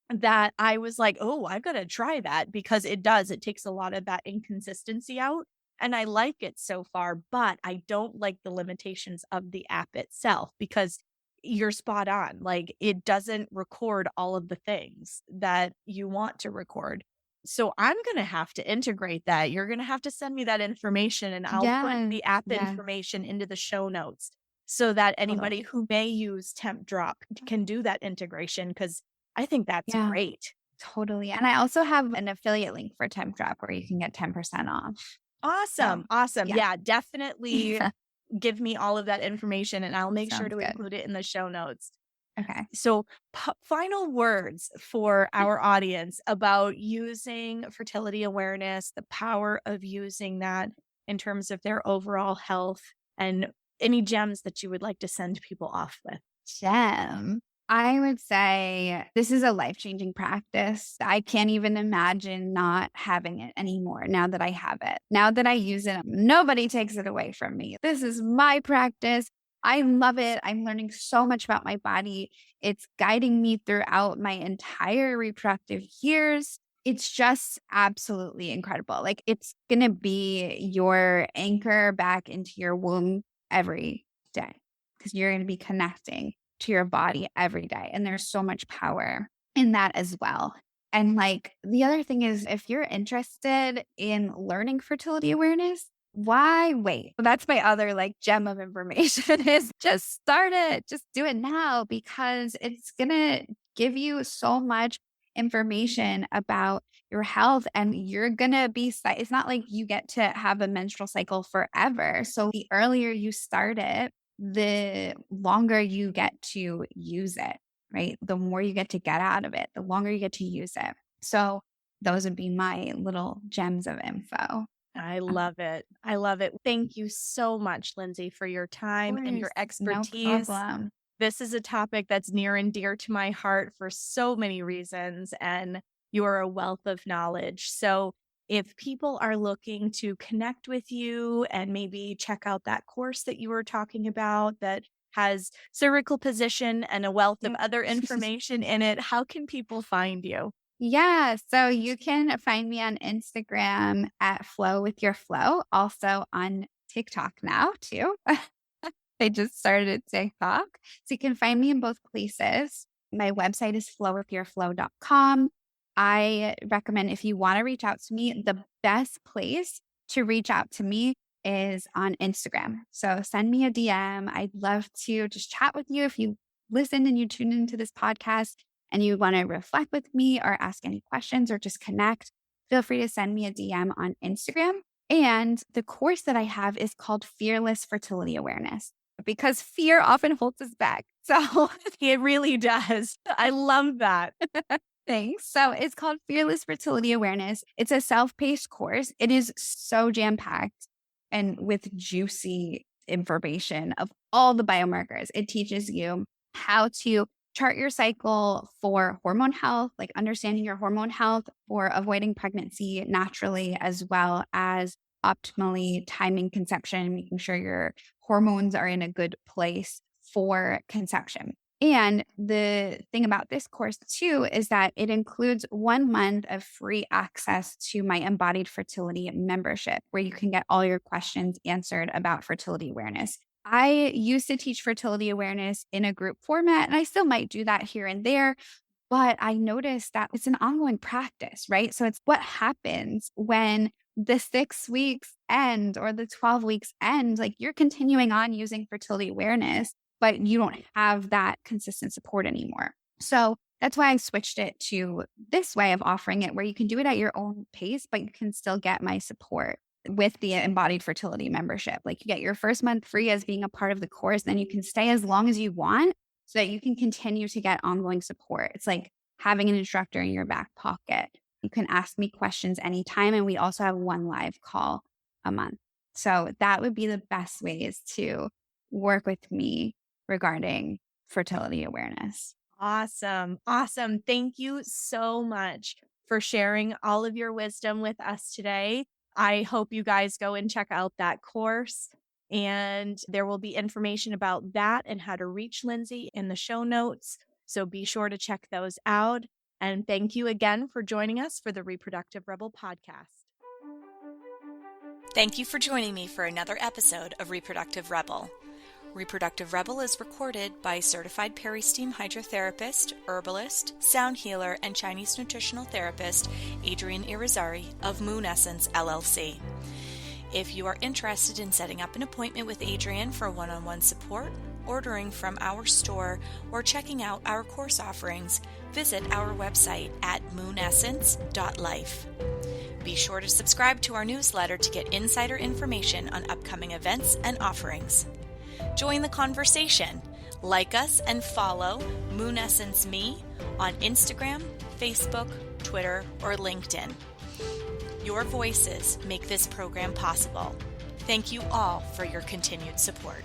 Speaker 5: That I was like, oh, I've got to try that because it does. It takes a lot of that inconsistency out. And I like it so far, but I don't like the limitations of the app itself because you're spot on. Like, it doesn't record all of the things that you want to record. So I'm going to have to integrate that. You're going to have to send me that information and I'll put the app
Speaker 4: Yeah.
Speaker 5: information into the show notes so that anybody
Speaker 4: Totally.
Speaker 5: who may use temp drop can do that integration because I think that's
Speaker 4: Yeah.
Speaker 5: great.
Speaker 4: Totally. And I also have an affiliate link for temp drop where you can get 10% off.
Speaker 5: Awesome.
Speaker 4: So,
Speaker 5: Awesome.
Speaker 4: yeah.
Speaker 5: Yeah, definitely give me all of that information and I'll make sure
Speaker 4: Sounds
Speaker 5: to
Speaker 4: good.
Speaker 5: include it in the show notes.
Speaker 4: Okay.
Speaker 5: So, final words for our audience about using fertility awareness, the power of using that in terms of their overall health, and any gems that you would like to send people off with.
Speaker 4: Gem. I would say this is a life-changing practice. I can't even imagine not having it anymore now that I have it. Now that I use it, nobody takes it away from me. This is my practice. I love it. I'm learning so much about my body. It's guiding me throughout my entire reproductive years. It's just absolutely incredible. Like, it's going to be your anchor back into your womb every day because you're going to be connecting to your body every day. And there's so much power in that as well. And like the other thing is, if you're interested in learning fertility awareness, why wait? That's my other like gem of information is just start it. Just do it now because it's going to give you so much information about your health and you're going to be, it's not like you get to have a menstrual cycle forever. So the earlier you start it, the longer you get to use it, right? The more you get to get out of it, the longer you get to use it. So those would be my little gems of info.
Speaker 5: I love it. I love it. Thank you so much, Lindsay, for your time and your expertise.
Speaker 4: No problem.
Speaker 5: This is a topic that's near and dear to my heart for so many reasons, and you are a wealth of knowledge. So if people are looking to connect with you and maybe check out that course that you were talking about that has cervical position and a wealth of other information in it, how can people find you?
Speaker 4: Yeah, so you can find me on Instagram at Flow with Your Flow, also on TikTok now too. I just started TikTok. So you can find me in both places. My website is flowwithyourflow.com. I recommend if you want to reach out to me, the best place to reach out to me is on Instagram. So send me a DM. I'd love to just chat with you if you listen and you tune into this podcast and you want to reflect with me or ask any questions or just connect. Feel free to send me a DM on Instagram. And the course that I have is called Fearless Fertility Awareness because fear often holds us back. So
Speaker 5: It really does. I love that.
Speaker 4: thanks. So it's called Fearless Fertility Awareness. It's a self-paced course. It is so jam-packed and with juicy information of all the biomarkers. It teaches you how to chart your cycle for hormone health, like understanding your hormone health for avoiding pregnancy naturally, as well as optimally timing conception, making sure your hormones are in a good place for conception. And the thing about this course too is that it includes 1 month of free access to my Embodied Fertility membership, where you can get all your questions answered about fertility awareness. I used to teach fertility awareness in a group format, and I still might do that here and there. But I noticed that it's an ongoing practice, right? So it's what happens when the 6 weeks end or the 12 weeks end. Like you're continuing on using fertility awareness, but you don't have that consistent support anymore. So that's why I switched it to this way of offering it, where you can do it at your own pace, but you can still get my support with the Embodied Fertility membership. Like you get your first month free as being a part of the course, then you can stay as long as you want so that you can continue to get ongoing support. It's like having an instructor in your back pocket. You can ask me questions anytime. And we also have 1 live call a month. So that would be the best ways to work with me regarding fertility awareness.
Speaker 5: Awesome. Awesome. Thank you so much for sharing all of your wisdom with us today. I hope you guys go and check out that course. And there will be information about that and how to reach Lindsay in the show notes. So be sure to check those out. And thank you again for joining us for the Reproductive Rebel podcast.
Speaker 2: Thank you for joining me for another episode of Reproductive Rebel. Reproductive Rebel is recorded by certified peri-steam hydrotherapist, herbalist, sound healer, and Chinese nutritional therapist Adrienne Irizarry of Moon Essence LLC. If you are interested in setting up an appointment with Adrienne for one-on-one support, ordering from our store, or checking out our course offerings, visit our website at moonessence.life. Be sure to subscribe to our newsletter to get insider information on upcoming events and offerings. Join the conversation. Like us and follow Moon Essence Me on Instagram, Facebook, Twitter, or LinkedIn. Your voices make this program possible. Thank you all for your continued support.